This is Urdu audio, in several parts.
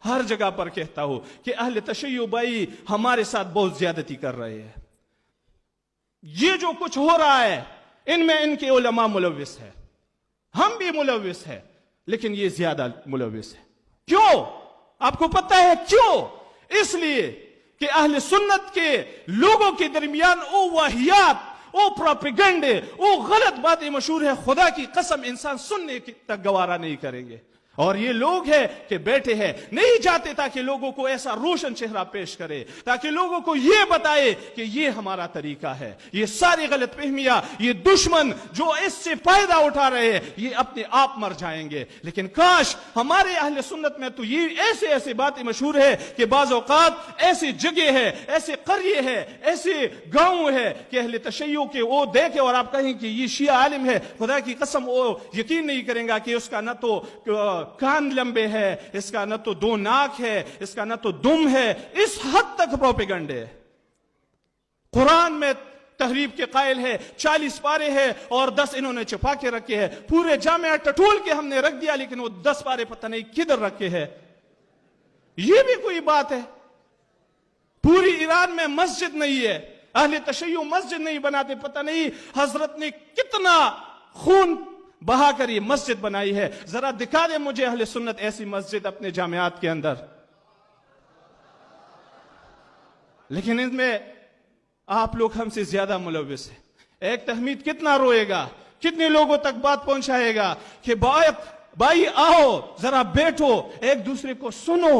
ہر جگہ پر کہتا ہوں کہ اہل تشیع بھائی ہمارے ساتھ بہت زیادتی کر رہے ہیں. یہ جو کچھ ہو رہا ہے ان میں ان کے علماء ملوث ہے، ہم بھی ملوث ہیں، لیکن یہ زیادہ ملوث ہے. کیوں؟ آپ کو پتہ ہے کیوں؟ اس لیے کہ اہل سنت کے لوگوں کے درمیان او واہیات، او پروپیگنڈے، او غلط باتیں مشہور ہے، خدا کی قسم انسان سننے تک گوارا نہیں کریں گے. اور یہ لوگ ہیں کہ بیٹھے ہیں، نہیں چاہتے تاکہ لوگوں کو ایسا روشن چہرہ پیش کرے، تاکہ لوگوں کو یہ بتائے کہ یہ ہمارا طریقہ ہے. یہ ساری غلط فہمیاں، یہ دشمن جو اس سے فائدہ اٹھا رہے ہیں، یہ اپنے آپ مر جائیں گے. لیکن کاش ہمارے اہل سنت میں تو یہ ایسے باتیں مشہور ہے کہ بعض اوقات ایسی جگہ ہے، ایسے قریے ہے، ایسے گاؤں ہے کہ اہل تشیع کے وہ دیکھے اور آپ کہیں کہ یہ شیعہ عالم ہے، خدا کی قسم وہ یقین نہیں کریں گا کہ اس کا نہ تو کان لمبے ہے، اس کا نہ تو دو ناک ہے، اس کا نہ تو دم ہے. اس حد تک پروپیگنڈے ہے. قرآن میں تحریف کے قائل ہے، 40 پارے ہے اور 10 انہوں نے چھپا کے رکھے ہیں. پورے جامعہ ٹٹول کے ہم نے رکھ دیا، لیکن وہ 10 پارے پتہ نہیں کدھر رکھے ہیں. یہ بھی کوئی بات ہے؟ پوری ایران میں مسجد نہیں ہے، اہل تشیع مسجد نہیں بناتے. پتہ نہیں حضرت نے کتنا خون بہا کر یہ مسجد بنائی ہے. ذرا دکھا دیں مجھے اہل سنت ایسی مسجد اپنے جامعات کے اندر. لیکن ان میں آپ لوگ ہم سے زیادہ ملوث ہیں. ایک تحمید کتنا روئے گا، کتنے لوگوں تک بات پہنچائے گا کہ بھائی آؤ ذرا بیٹھو، ایک دوسرے کو سنو.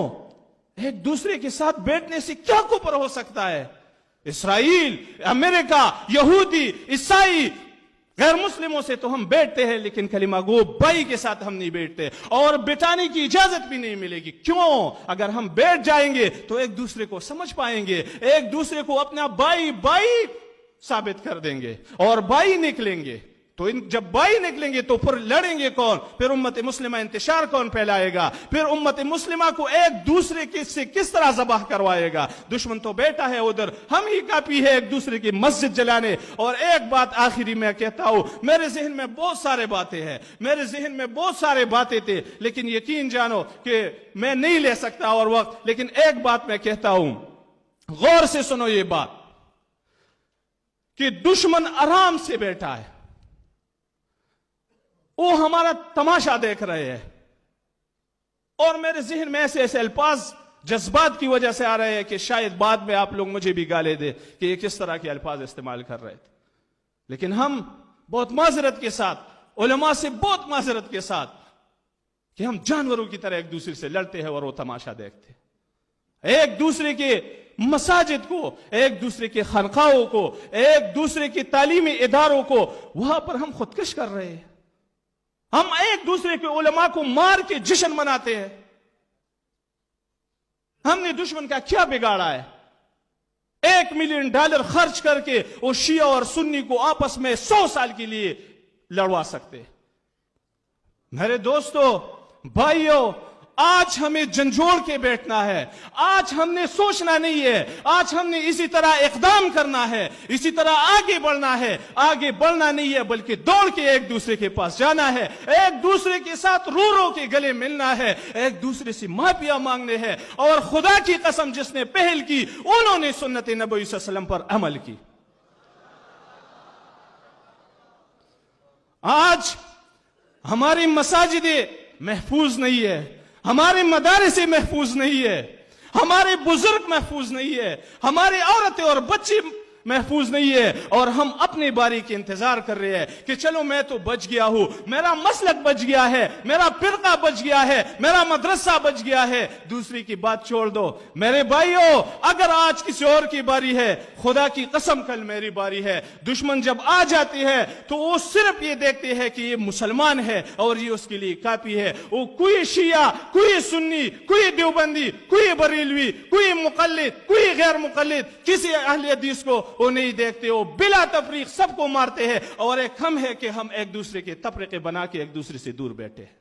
ایک دوسرے کے ساتھ بیٹھنے سے کیا کفر ہو سکتا ہے؟ اسرائیل، امریکہ، یہودی، عیسائی، غیر مسلموں سے تو ہم بیٹھتے ہیں، لیکن کلمہ گو بھائی کے ساتھ ہم نہیں بیٹھتے، اور بٹھانے کی اجازت بھی نہیں ملے گی. کیوں؟ اگر ہم بیٹھ جائیں گے تو ایک دوسرے کو سمجھ پائیں گے، ایک دوسرے کو اپنا بھائی ثابت کر دیں گے اور بھائی نکلیں گے. تو جب بھائی نکلیں گے تو پھر لڑیں گے کون؟ پھر امت مسلمہ انتشار کون پھیلائے گا؟ پھر امت مسلمہ کو ایک دوسرے سے کس طرح ذبح کروائے گا؟ دشمن تو بیٹا ہے ادھر، ہم ہی کافی ہے ایک دوسرے کی مسجد جلانے. اور ایک بات آخری میں کہتا ہوں، میرے ذہن میں بہت سارے باتیں تھے، لیکن یقین جانو کہ میں نہیں لے سکتا اور وقت. لیکن ایک بات میں کہتا ہوں، غور سے سنو یہ بات کہ دشمن آرام سے بیٹھا ہے، وہ ہمارا تماشا دیکھ رہے ہیں. اور میرے ذہن میں ایسے الفاظ جذبات کی وجہ سے آ رہے ہیں کہ شاید بعد میں آپ لوگ مجھے بھی گالے دے کہ یہ کس طرح کے الفاظ استعمال کر رہے تھے. لیکن ہم بہت معذرت کے ساتھ، علماء سے بہت معذرت کے ساتھ، کہ ہم جانوروں کی طرح ایک دوسرے سے لڑتے ہیں اور وہ تماشا دیکھتے ہیں. ایک دوسرے کے مساجد کو، ایک دوسرے کے خانقاہوں کو، ایک دوسرے کے تعلیمی اداروں کو، وہاں پر ہم خودکش کر رہے ہیں. ہم ایک دوسرے کے علماء کو مار کے جشن مناتے ہیں. ہم نے دشمن کا کیا بگاڑا ہے؟ $1 ملین خرچ کر کے وہ شیعہ اور سنی کو آپس میں 100 سال کے لیے لڑوا سکتے. میرے دوستو، بھائیو، آج ہمیں جھنجھوڑ کے بیٹھنا ہے. آج ہم نے سوچنا نہیں ہے، آج ہم نے اسی طرح اقدام کرنا ہے، اسی طرح آگے بڑھنا ہے. آگے بڑھنا نہیں ہے بلکہ دوڑ کے ایک دوسرے کے پاس جانا ہے، ایک دوسرے کے ساتھ رو کے گلے ملنا ہے، ایک دوسرے سے معافیا مانگنے ہے. اور خدا کی قسم جس نے پہل کی انہوں نے سنت نبوی صلی اللہ علیہ وسلم پر عمل کی. آج ہماری مساجدیں محفوظ نہیں ہے، ہمارے مدارس محفوظ نہیں ہے، ہمارے بزرگ محفوظ نہیں ہے، ہماری عورتیں اور بچے محفوظ نہیں ہے، اور ہم اپنی باری کے انتظار کر رہے ہیں کہ چلو میں تو بچ گیا ہوں، میرا مسلک بچ گیا ہے، میرا فرقہ بچ گیا ہے، میرا مدرسہ بچ گیا ہے، دوسری کی بات چھوڑ دو. میرے بھائیو، اگر آج کسی اور کی باری ہے، خدا کی قسم کل میری باری ہے. دشمن جب آ جاتی ہے تو وہ صرف یہ دیکھتے ہیں کہ یہ مسلمان ہے اور یہ اس کے لیے کافی ہے. وہ کوئی شیعہ، کوئی سنی، کوئی دیوبندی، کوئی بریلوی، کوئی مقلد، کوئی غیر مقلد، کسی اہل حدیث کو وہ نہیں دیکھتے. وہ بلا تفریق سب کو مارتے ہیں، اور ایک ہم ہے کہ ہم ایک دوسرے کے تفریقے بنا کے ایک دوسرے سے دور بیٹھے ہیں.